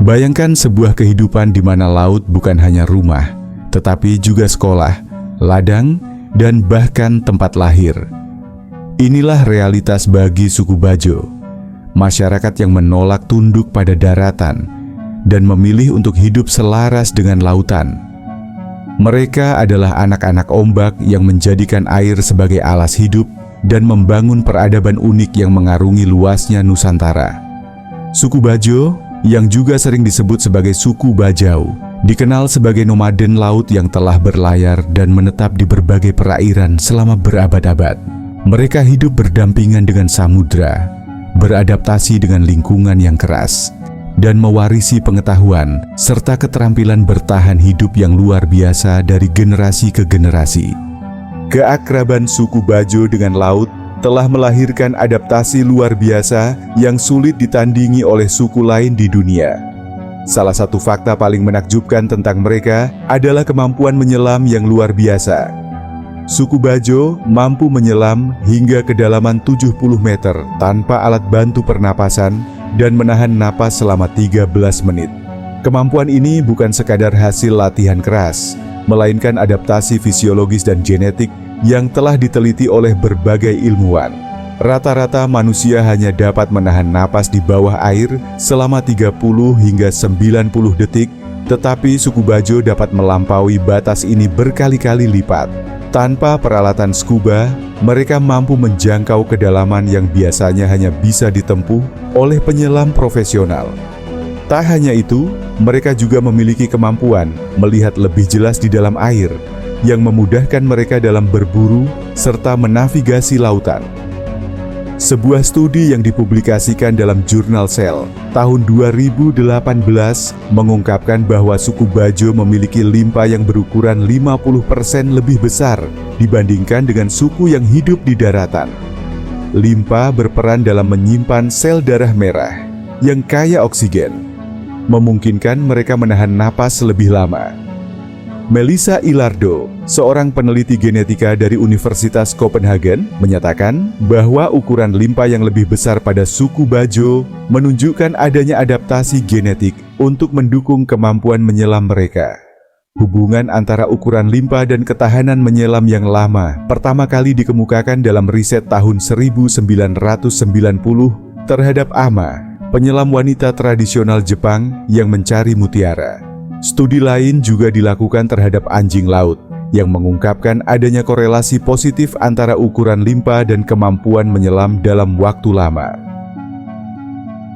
Bayangkan sebuah kehidupan di mana laut bukan hanya rumah, tetapi juga sekolah, ladang, dan bahkan tempat lahir. Inilah realitas bagi suku Bajo, masyarakat yang menolak tunduk pada daratan dan memilih untuk hidup selaras dengan lautan. Mereka adalah anak-anak ombak yang menjadikan air sebagai alas hidup dan membangun peradaban unik yang mengarungi luasnya Nusantara. Suku Bajo, yang juga sering disebut sebagai suku Bajau, dikenal sebagai nomaden laut yang telah berlayar dan menetap di berbagai perairan selama berabad-abad. Mereka hidup berdampingan dengan samudra, beradaptasi dengan lingkungan yang keras, dan mewarisi pengetahuan serta keterampilan bertahan hidup yang luar biasa dari generasi ke generasi. Keakraban suku Bajo dengan laut telah melahirkan adaptasi luar biasa yang sulit ditandingi oleh suku lain di dunia. Salah satu fakta paling menakjubkan tentang mereka adalah kemampuan menyelam yang luar biasa. Suku Bajo mampu menyelam hingga kedalaman 70 meter tanpa alat bantu pernapasan dan menahan napas selama 13 menit. Kemampuan ini bukan sekadar hasil latihan keras, melainkan adaptasi fisiologis dan genetik yang telah diteliti oleh berbagai ilmuwan. Rata-rata manusia hanya dapat menahan napas di bawah air selama 30 hingga 90 detik, tetapi suku Bajo dapat melampaui batas ini berkali-kali lipat. Tanpa peralatan scuba, mereka mampu menjangkau kedalaman yang biasanya hanya bisa ditempuh oleh penyelam profesional. Tak hanya itu, mereka juga memiliki kemampuan melihat lebih jelas di dalam air, yang memudahkan mereka dalam berburu serta menavigasi lautan. Sebuah studi yang dipublikasikan dalam jurnal Cell tahun 2018 mengungkapkan bahwa suku Bajo memiliki limpa yang berukuran 50% lebih besar dibandingkan dengan suku yang hidup di daratan. Limpa berperan dalam menyimpan sel darah merah yang kaya oksigen, memungkinkan mereka menahan napas lebih lama. Melissa Ilardo, seorang peneliti genetika dari Universitas Copenhagen, menyatakan bahwa ukuran limpa yang lebih besar pada suku Bajo menunjukkan adanya adaptasi genetik untuk mendukung kemampuan menyelam mereka. Hubungan antara ukuran limpa dan ketahanan menyelam yang lama pertama kali dikemukakan dalam riset tahun 1990 terhadap Ama, penyelam wanita tradisional Jepang yang mencari mutiara. Studi lain juga dilakukan terhadap anjing laut yang mengungkapkan adanya korelasi positif antara ukuran limpa dan kemampuan menyelam dalam waktu lama.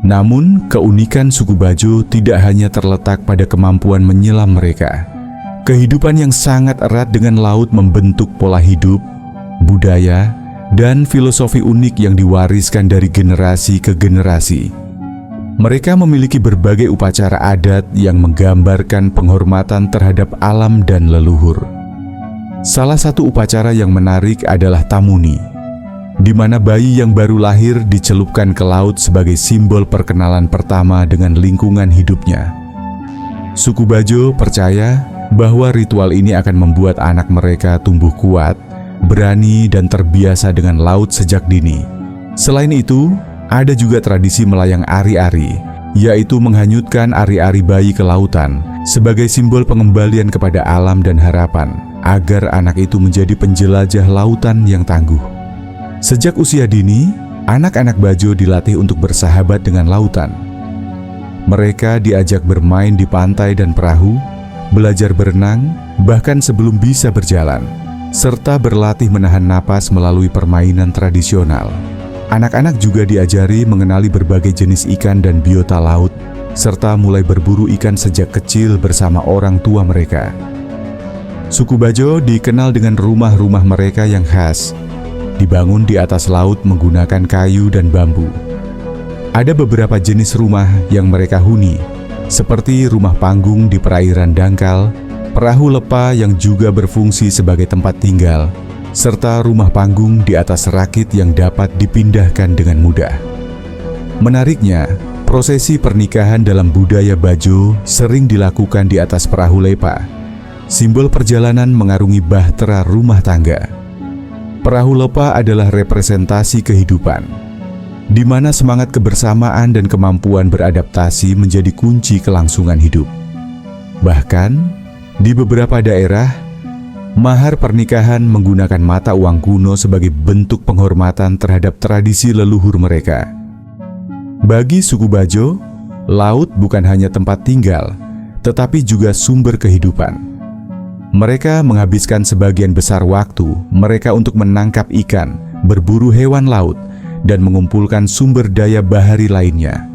Namun, keunikan suku Bajo tidak hanya terletak pada kemampuan menyelam mereka. Kehidupan yang sangat erat dengan laut membentuk pola hidup, budaya, dan filosofi unik yang diwariskan dari generasi ke generasi. Mereka memiliki berbagai upacara adat yang menggambarkan penghormatan terhadap alam dan leluhur. Salah satu upacara yang menarik adalah Tamuni, di mana bayi yang baru lahir dicelupkan ke laut sebagai simbol perkenalan pertama dengan lingkungan hidupnya. Suku Bajo percaya bahwa ritual ini akan membuat anak mereka tumbuh kuat, berani, dan terbiasa dengan laut sejak dini. Selain itu, ada juga tradisi melayang ari-ari, yaitu menghanyutkan ari-ari bayi ke lautan sebagai simbol pengembalian kepada alam dan harapan agar anak itu menjadi penjelajah lautan yang tangguh. Sejak usia dini, anak-anak Bajo dilatih untuk bersahabat dengan lautan. Mereka diajak bermain di pantai dan perahu, belajar berenang, bahkan sebelum bisa berjalan, serta berlatih menahan napas melalui permainan tradisional. Anak-anak juga diajari mengenali berbagai jenis ikan dan biota laut, serta mulai berburu ikan sejak kecil bersama orang tua mereka. Suku Bajo dikenal dengan rumah-rumah mereka yang khas, dibangun di atas laut menggunakan kayu dan bambu. Ada beberapa jenis rumah yang mereka huni, seperti rumah panggung di perairan dangkal, perahu lepa yang juga berfungsi sebagai tempat tinggal, serta rumah panggung di atas rakit yang dapat dipindahkan dengan mudah. Menariknya, prosesi pernikahan dalam budaya Bajo sering dilakukan di atas perahu lepa, simbol perjalanan mengarungi bahtera rumah tangga. Perahu lepa adalah representasi kehidupan. di mana semangat kebersamaan dan kemampuan beradaptasi menjadi kunci kelangsungan hidup. Bahkan, di beberapa daerah, mahar pernikahan menggunakan mata uang kuno sebagai bentuk penghormatan terhadap tradisi leluhur mereka. Bagi suku Bajo, laut bukan hanya tempat tinggal, tetapi juga sumber kehidupan. Mereka menghabiskan sebagian besar waktu mereka untuk menangkap ikan, berburu hewan laut, dan mengumpulkan sumber daya bahari lainnya.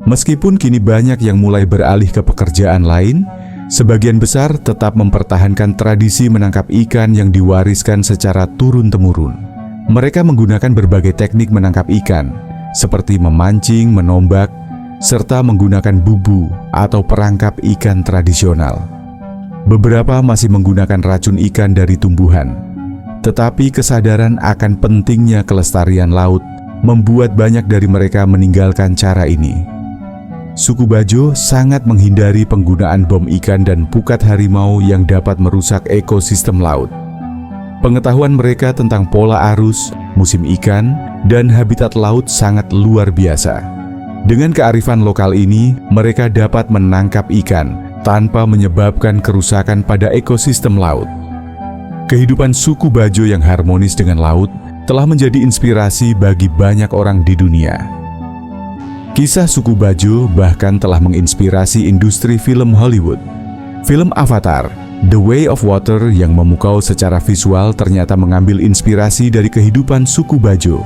Meskipun kini banyak yang mulai beralih ke pekerjaan lain, sebagian besar tetap mempertahankan tradisi menangkap ikan yang diwariskan secara turun-temurun. Mereka menggunakan berbagai teknik menangkap ikan, seperti memancing, menombak, serta menggunakan bubu atau perangkap ikan tradisional. Beberapa masih menggunakan racun ikan dari tumbuhan. Tetapi kesadaran akan pentingnya kelestarian laut membuat banyak dari mereka meninggalkan cara ini. Suku Bajo sangat menghindari penggunaan bom ikan dan pukat harimau yang dapat merusak ekosistem laut. Pengetahuan mereka tentang pola arus, musim ikan, dan habitat laut sangat luar biasa. Dengan kearifan lokal ini, mereka dapat menangkap ikan tanpa menyebabkan kerusakan pada ekosistem laut. Kehidupan suku Bajo yang harmonis dengan laut telah menjadi inspirasi bagi banyak orang di dunia. Kisah suku Bajo bahkan telah menginspirasi industri film Hollywood. Film Avatar, The Way of Water yang memukau secara visual ternyata mengambil inspirasi dari kehidupan suku Bajo.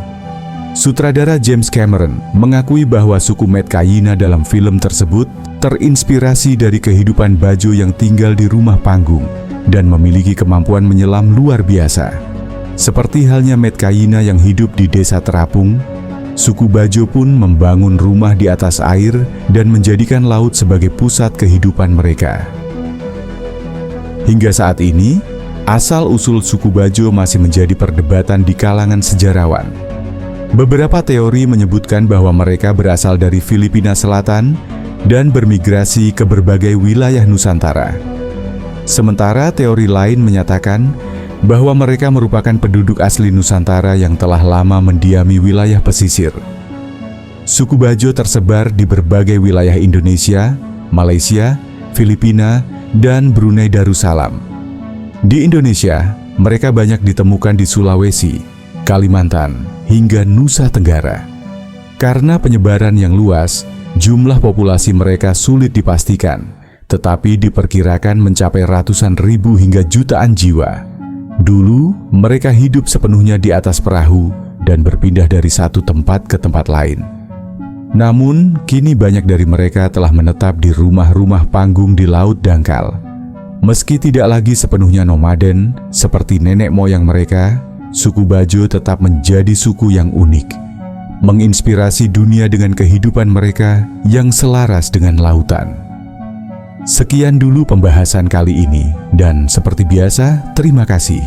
Sutradara James Cameron mengakui bahwa suku Metkayina dalam film tersebut terinspirasi dari kehidupan Bajo yang tinggal di rumah panggung dan memiliki kemampuan menyelam luar biasa. Seperti halnya Metkayina yang hidup di desa terapung, suku Bajo pun membangun rumah di atas air dan menjadikan laut sebagai pusat kehidupan mereka. Hingga saat ini, asal-usul suku Bajo masih menjadi perdebatan di kalangan sejarawan. Beberapa teori menyebutkan bahwa mereka berasal dari Filipina Selatan dan bermigrasi ke berbagai wilayah Nusantara. Sementara teori lain menyatakan bahwa mereka merupakan penduduk asli Nusantara yang telah lama mendiami wilayah pesisir. Suku Bajo tersebar di berbagai wilayah Indonesia, Malaysia, Filipina, dan Brunei Darussalam. Di Indonesia, mereka banyak ditemukan di Sulawesi, Kalimantan, hingga Nusa Tenggara. Karena penyebaran yang luas, jumlah populasi mereka sulit dipastikan, tetapi diperkirakan mencapai ratusan ribu hingga jutaan jiwa. Dulu, mereka hidup sepenuhnya di atas perahu dan berpindah dari satu tempat ke tempat lain. Namun, kini banyak dari mereka telah menetap di rumah-rumah panggung di Laut Dangkal. Meski tidak lagi sepenuhnya nomaden seperti nenek moyang mereka, suku Bajo tetap menjadi suku yang unik, menginspirasi dunia dengan kehidupan mereka yang selaras dengan lautan. Sekian dulu pembahasan kali ini, dan seperti biasa, terima kasih.